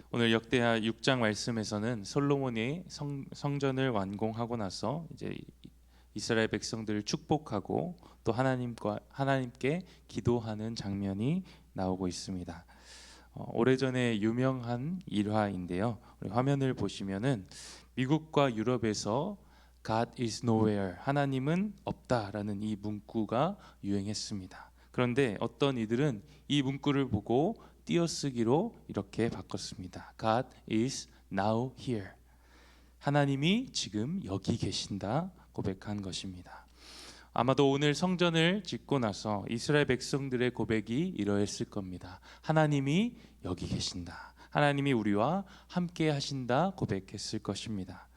오늘 역대하 6장 말씀에서는 솔로몬이 성전을 완공하고 나서 이제 이스라엘 백성들을 축복하고 또 하나님께 기도하는 장면이 나오고 있습니다. 오래전에 유명한 일화인데요. 우리 화면을 보시면은 미국과 유럽에서 God is nowhere, 하나님은 없다라는 이 문구가 유행했습니다. 그런데 어떤 이들은 이 문구를 보고 띄어쓰기로 이렇게 바꿨습니다. God is now here, 하나님이 지금 여기 계신다 고백한 것입니다. 아마도 오늘 성전을 짓고 나서 이스라엘 백성들의 고백이 이러했을 겁니다. 하나님이 여기 계신다, 하나님이 우리와 함께 하신다 고백했을 것입니다.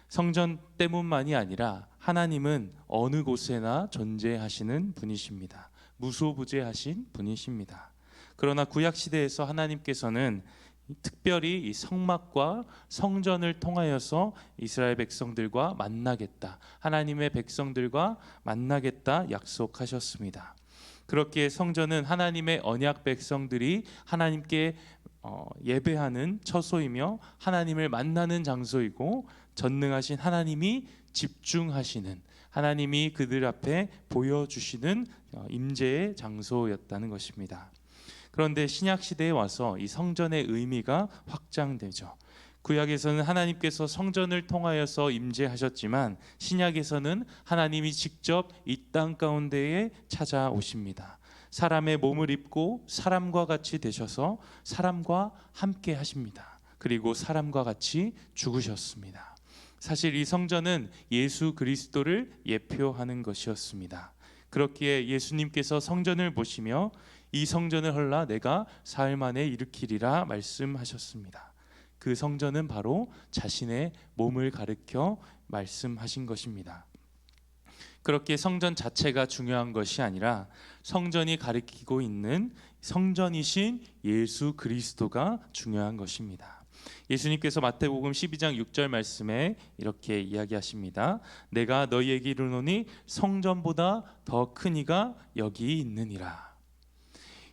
성전 때문만이 아니라 하나님은 어느 곳에나 존재하시는 분이십니다. 무소부재하신 분이십니다. 그러나 구약 시대에서 하나님께서는 특별히 이 성막과 성전을 통하여서 이스라엘 백성들과 만나겠다, 하나님의 백성들과 만나겠다 약속하셨습니다. 그렇기에 성전은 하나님의 언약 백성들이 하나님께 예배하는 처소이며 하나님을 만나는 장소이고, 전능하신 하나님이 집중하시는, 하나님이 그들 앞에 보여주시는 임재의 장소였다는 것입니다. 그런데 신약 시대에 와서 이 성전의 의미가 확장되죠. 구약에서는 하나님께서 성전을 통하여서 임재하셨지만 신약에서는 하나님이 직접 이 땅 가운데에 찾아오십니다. 사람의 몸을 입고 사람과 같이 되셔서 사람과 함께 하십니다. 그리고 사람과 같이 죽으셨습니다. 사실 이 성전은 예수 그리스도를 예표하는 것이었습니다. 그렇기에 예수님께서 성전을 보시며 이 성전을 헐라 내가 사흘 만에 일으키리라 말씀하셨습니다. 그 성전은 바로 자신의 몸을 가리켜 말씀하신 것입니다. 그렇게 성전 자체가 중요한 것이 아니라 성전이 가리키고 있는 성전이신 예수 그리스도가 중요한 것입니다. 예수님께서 마태복음 12장 6절 말씀에 이렇게 이야기하십니다. 내가 너희에게 이르노니 성전보다 더 큰 이가 여기 있느니라.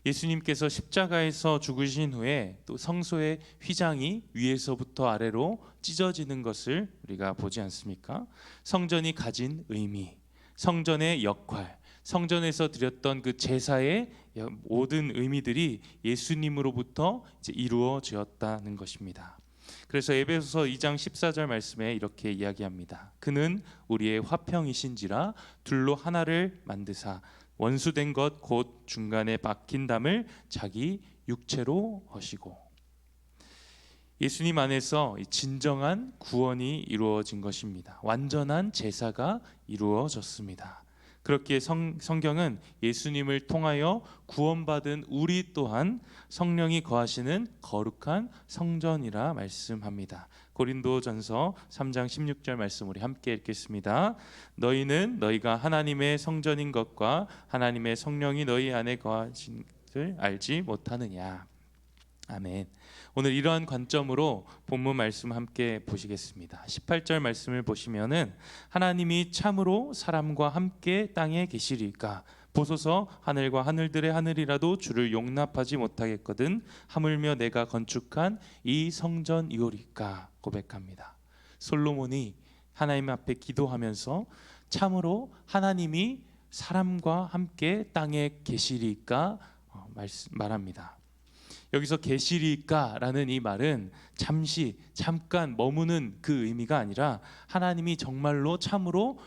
예수님께서 십자가에서 죽으신 후에 또 성소의 휘장이 위에서부터 아래로 찢어지는 것을 우리가 보지 않습니까? 성전이 가진 의미, 성전의 역할, 성전에서 드렸던 그 제사의 모든 의미들이 예수님으로부터 이제 이루어졌다는 것입니다. 그래서 에베소서 2장 14절 말씀에 이렇게 이야기합니다. 그는 우리의 화평이신지라 둘로 하나를 만드사 원수된 것 곧 중간에 박힌 담을 자기 육체로 허시고. 예수님 안에서 진정한 구원이 이루어진 것입니다. 완전한 제사가 이루어졌습니다. 그렇기에 성경은 예수님을 통하여 구원받은 우리 또한 성령이 거하시는 거룩한 성전이라 말씀합니다. 고린도전서 3장 16절 말씀 우리 함께 읽겠습니다. 너희는 너희가 하나님의 성전인 것과 하나님의 성령이 너희 안에 거하신 것을 알지 못하느냐. 아멘. 오늘 이러한 관점으로 본문 말씀 함께 보시겠습니다. 18절 말씀을 보시면은 하나님이 참으로 사람과 함께 땅에 계시리까 보소서 하늘과 하늘들의 하늘이라도 주를 용납하지 못하겠거든 하물며 내가 건축한 이 성전이오리까 고백합니다. 솔로몬이 하나님 앞에 기도하면서 참으로 하나님이 사람과 함께 땅에 계시리까 말합니다. 여기서 계시리까라는 이 말은 잠깐 머무는 그 의미가 아니라 하나님이 정말로 참으로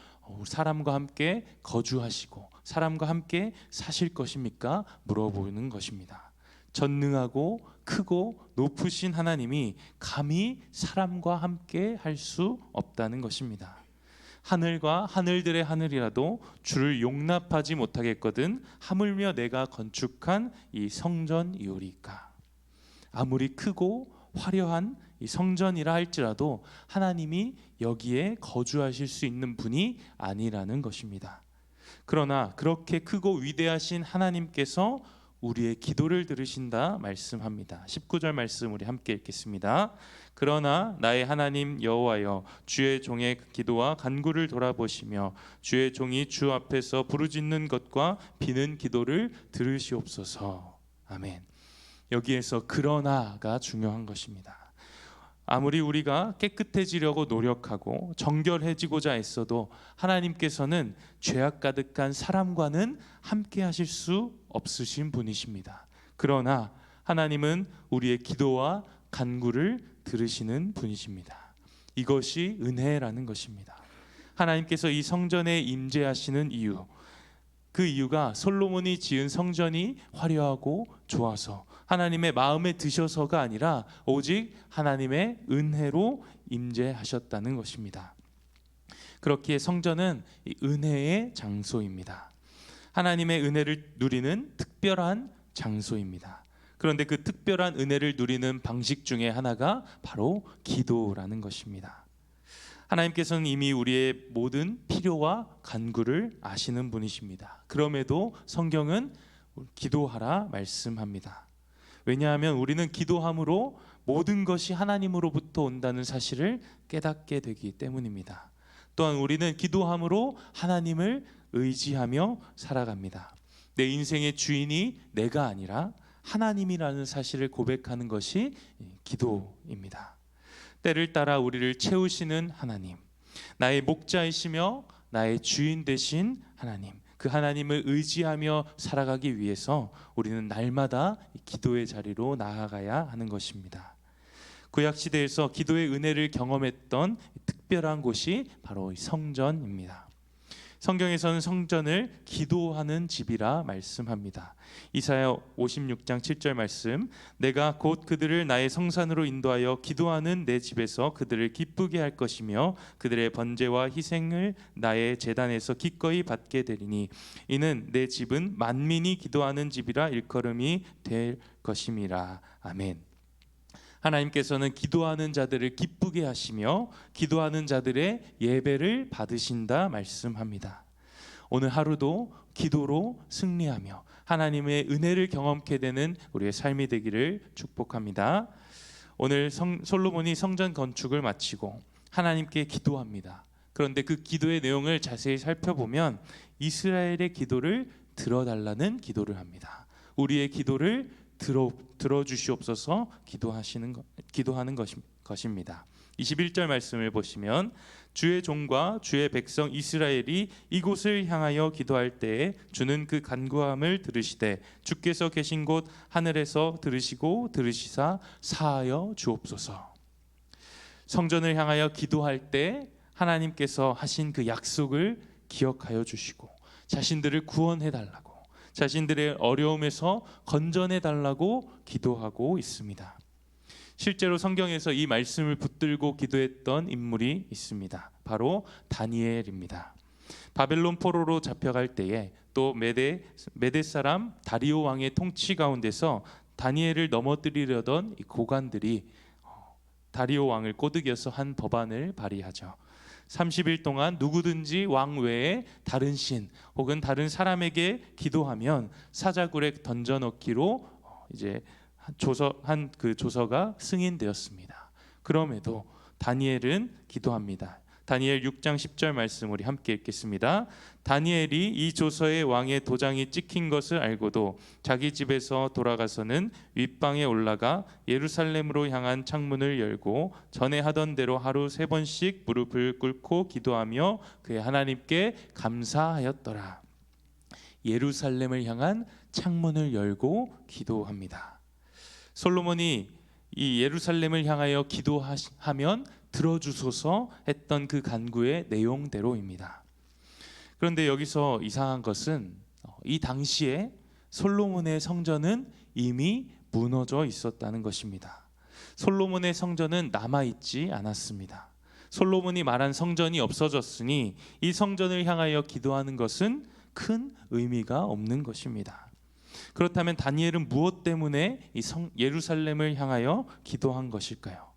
사람과 함께 거주하시고 사람과 함께 사실 것입니까? 물어보는 것입니다. 전능하고 크고 높으신 하나님이 감히 사람과 함께 할 수 없다는 것입니다. 하늘과 하늘들의 하늘이라도 주를 용납하지 못하겠거든 하물며 내가 건축한 이 성전이오리까. 아무리 크고 화려한 이 성전이라 할지라도 하나님이 여기에 거주하실 수 있는 분이 아니라는 것입니다. 그러나 그렇게 크고 위대하신 하나님께서 우리의 기도를 들으신다 말씀합니다. 19절 말씀 우리 함께 읽겠습니다. 그러나 나의 하나님 여호와여 주의 종의 기도와 간구를 돌아보시며 주의 종이 주 앞에서 부르짖는 것과 비는 기도를 들으시옵소서. 아멘. 여기에서 그러나가 중요한 것입니다. 아무리 우리가 깨끗해지려고 노력하고 정결해지고자 애써도 하나님께서는 죄악 가득한 사람과는 함께 하실 수 없으신 분이십니다. 그러나 하나님은 우리의 기도와 간구를 들으시는 분이십니다. 이것이 은혜라는 것입니다. 하나님께서 이 성전에 임재하시는 이유, 그 이유가 솔로몬이 지은 성전이 화려하고 좋아서 하나님의 마음에 드셔서가 아니라 오직 하나님의 은혜로 임재하셨다는 것입니다. 그렇기에 성전은 은혜의 장소입니다. 하나님의 은혜를 누리는 특별한 장소입니다. 그런데 그 특별한 은혜를 누리는 방식 중에 하나가 바로 기도라는 것입니다. 하나님께서는 이미 우리의 모든 필요와 간구를 아시는 분이십니다. 그럼에도 성경은 기도하라 말씀합니다. 왜냐하면 우리는 기도함으로 모든 것이 하나님으로부터 온다는 사실을 깨닫게 되기 때문입니다. 또한 우리는 기도함으로 하나님을 의지하며 살아갑니다. 내 인생의 주인이 내가 아니라 하나님이라는 사실을 고백하는 것이 기도입니다. 때를 따라 우리를 채우시는 하나님, 나의 목자이시며 나의 주인 되신 하나님, 그 하나님을 의지하며 살아가기 위해서 우리는 날마다 기도의 자리로 나아가야 하는 것입니다. 구약시대에서 기도의 은혜를 경험했던 특별한 곳이 바로 성전입니다. 성경에서는 성전을 기도하는 집이라 말씀합니다. 이사야 56장 7절 말씀, 내가 곧 그들을 나의 성산으로 인도하여 기도하는 내 집에서 그들을 기쁘게 할 것이며 그들의 번제와 희생을 나의 제단에서 기꺼이 받게 되리니 이는 내 집은 만민이 기도하는 집이라 일컬음이 될 것임이라. 아멘. 하나님께서는 기도하는 자들을 기쁘게 하시며 기도하는 자들의 예배를 받으신다 말씀합니다. 오늘 하루도 기도로 승리하며 하나님의 은혜를 경험케 되는 우리의 삶이 되기를 축복합니다. 오늘 솔로몬이 성전 건축을 마치고 하나님께 기도합니다. 그런데 그 기도의 내용을 자세히 살펴보면 이스라엘의 기도를 들어달라는 기도를 합니다. 우리의 기도를 들어주시옵소서 기도하는 것입니다. 21절 말씀을 보시면 주의 종과 주의 백성 이스라엘이 이곳을 향하여 기도할 때에 주는 그 간구함을 들으시되 주께서 계신 곳 하늘에서 들으시고 들으시사 사하여 주옵소서. 성전을 향하여 기도할 때 하나님께서 하신 그 약속을 기억하여 주시고 자신들을 구원해 달라고, 자신들의 어려움에서 건져내 달라고 기도하고 있습니다. 실제로 성경에서 이 말씀을 붙들고 기도했던 인물이 있습니다. 바로 다니엘입니다. 바벨론 포로로 잡혀갈 때에 또 메대 사람 다리오 왕의 통치 가운데서 다니엘을 넘어뜨리려던 이 고관들이 다리오 왕을 꼬드겨서 한 법안을 발의하죠. 30일 동안 누구든지 왕 외에 다른 신 혹은 다른 사람에게 기도하면 사자굴에 던져넣기로 이제 그 조서가 승인되었습니다. 그럼에도 다니엘은 기도합니다. 다니엘 6장 10절 말씀 우리 함께 읽겠습니다. 다니엘이 이 조서에 왕의 도장이 찍힌 것을 알고도 자기 집에서 돌아가서는 윗방에 올라가 예루살렘으로 향한 창문을 열고 전에 하던 대로 하루 3번씩 무릎을 꿇고 기도하며 그의 하나님께 감사하였더라. 예루살렘을 향한 창문을 열고 기도합니다. 솔로몬이 이 예루살렘을 향하여 기도하면 들어주소서 했던 그 간구의 내용대로입니다. 그런데 여기서 이상한 것은 이 당시에 솔로몬의 성전은 이미 무너져 있었다는 것입니다. 솔로몬의 성전은 남아있지 않았습니다. 솔로몬이 말한 성전이 없어졌으니 이 성전을 향하여 기도하는 것은 큰 의미가 없는 것입니다. 그렇다면 다니엘은 무엇 때문에 이 예루살렘을 향하여 기도한 것일까요?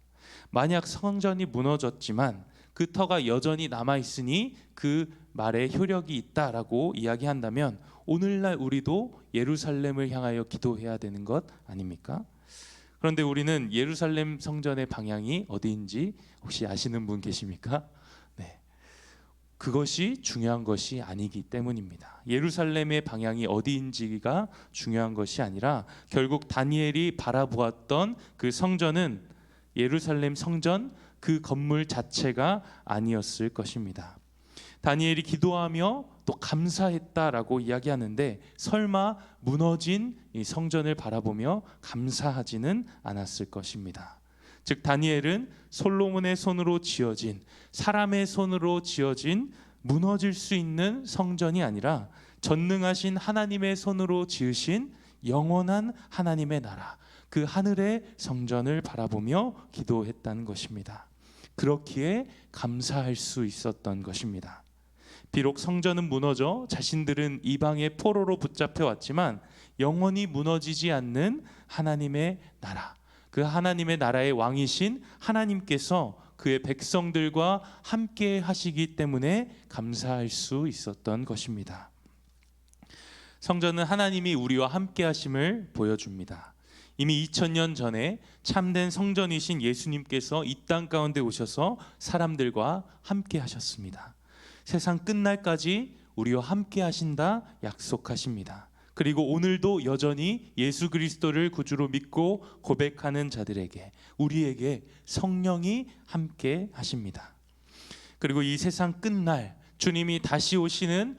만약 성전이 무너졌지만 그 터가 여전히 남아있으니 그 말에 효력이 있다라고 이야기한다면 오늘날 우리도 예루살렘을 향하여 기도해야 되는 것 아닙니까? 그런데 우리는 예루살렘 성전의 방향이 어디인지 혹시 아시는 분 계십니까? 네. 그것이 중요한 것이 아니기 때문입니다. 예루살렘의 방향이 어디인지가 중요한 것이 아니라 결국 다니엘이 바라보았던 그 성전은 예루살렘 성전 그 건물 자체가 아니었을 것입니다. 다니엘이 기도하며 또 감사했다라고 이야기하는데 설마 무너진 이 성전을 바라보며 감사하지는 않았을 것입니다. 즉 다니엘은 솔로몬의 손으로 지어진, 사람의 손으로 지어진 무너질 수 있는 성전이 아니라 전능하신 하나님의 손으로 지으신 영원한 하나님의 나라, 그 하늘의 성전을 바라보며 기도했다는 것입니다. 그렇기에 감사할 수 있었던 것입니다. 비록 성전은 무너져 자신들은 이방의 포로로 붙잡혀 왔지만 영원히 무너지지 않는 하나님의 나라, 그 하나님의 나라의 왕이신 하나님께서 그의 백성들과 함께 하시기 때문에 감사할 수 있었던 것입니다. 성전은 하나님이 우리와 함께 하심을 보여줍니다. 이미 2000년 전에 참된 성전이신 예수님께서 이 땅 가운데 오셔서 사람들과 함께 하셨습니다. 세상 끝날까지 우리와 함께 하신다 약속하십니다. 그리고 오늘도 여전히 예수 그리스도를 구주로 믿고 고백하는 자들에게, 우리에게 성령이 함께 하십니다. 그리고 이 세상 끝날 주님이 다시 오시는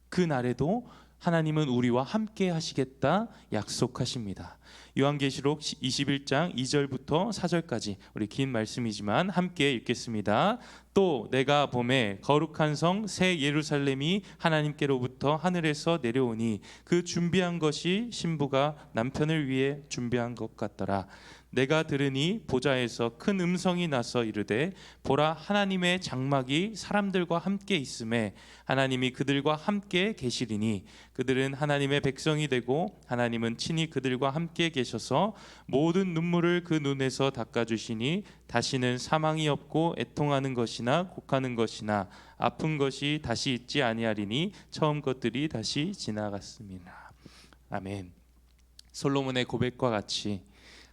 그날에도 하나님은 우리와 함께 하시겠다 약속하십니다. 요한계시록 21장 2절부터 4절까지 우리 긴 말씀이지만 함께 읽겠습니다. 또 내가 보매 거룩한 성 새 예루살렘이 하나님께로부터 하늘에서 내려오니 그 준비한 것이 신부가 남편을 위해 준비한 것 같더라. 내가 들으니 보좌에서 큰 음성이 나서 이르되 보라, 하나님의 장막이 사람들과 함께 있음에 하나님이 그들과 함께 계시리니 그들은 하나님의 백성이 되고 하나님은 친히 그들과 함께 계셔서 모든 눈물을 그 눈에서 닦아주시니 다시는 사망이 없고 애통하는 것이나 곡하는 것이나 아픈 것이 다시 있지 아니하리니 처음 것들이 다시 지나갔습니다. 아멘. 솔로몬의 고백과 같이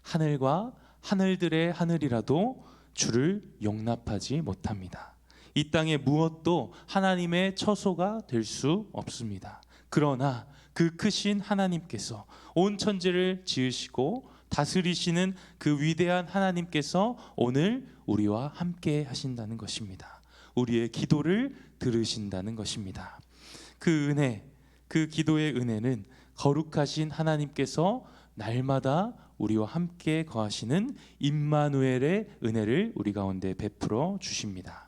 하늘과 하늘들의 하늘이라도 주를 용납하지 못합니다. 이 땅의 무엇도 하나님의 처소가 될 수 없습니다. 그러나 그 크신 하나님께서 온 천지를 지으시고 다스리시는 그 위대한 하나님께서 오늘 우리와 함께 하신다는 것입니다. 우리의 기도를 들으신다는 것입니다. 그 은혜, 그 기도의 은혜는 거룩하신 하나님께서 날마다 우리와 함께 거하시는 임마누엘의 은혜를 우리 가운데 베풀어 주십니다.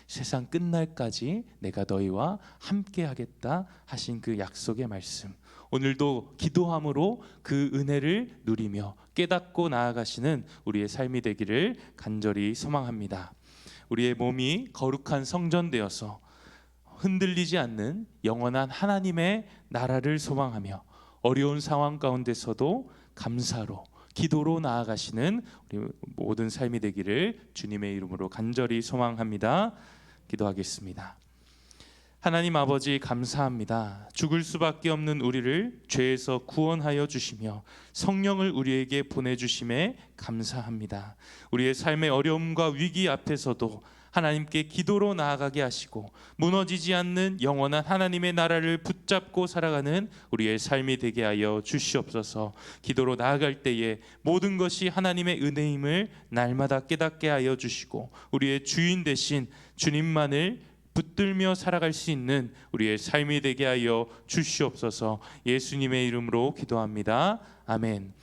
세상 끝날까지 내가 너희와 함께 하겠다 하신 그 약속의 말씀, 오늘도 기도함으로 그 은혜를 누리며 깨닫고 나아가시는 우리의 삶이 되기를 간절히 소망합니다. 우리의 몸이 거룩한 성전 되어서 흔들리지 않는 영원한 하나님의 나라를 소망하며 어려운 상황 가운데서도 감사로 기도로 나아가시는 우리 모든 삶이 되기를 주님의 이름으로 간절히 소망합니다. 기도하겠습니다. 하나님 아버지, 감사합니다. 죽을 수밖에 없는 우리를 죄에서 구원하여 주시며 성령을 우리에게 보내주심에 감사합니다. 우리의 삶의 어려움과 위기 앞에서도 하나님께 기도로 나아가게 하시고 무너지지 않는 영원한 하나님의 나라를 붙잡고 살아가는 우리의 삶이 되게 하여 주시옵소서. 기도로 나아갈 때에 모든 것이 하나님의 은혜임을 날마다 깨닫게 하여 주시고 우리의 주인 되신 주님만을 붙들며 살아갈 수 있는 우리의 삶이 되게 하여 주시옵소서. 예수님의 이름으로 기도합니다. 아멘.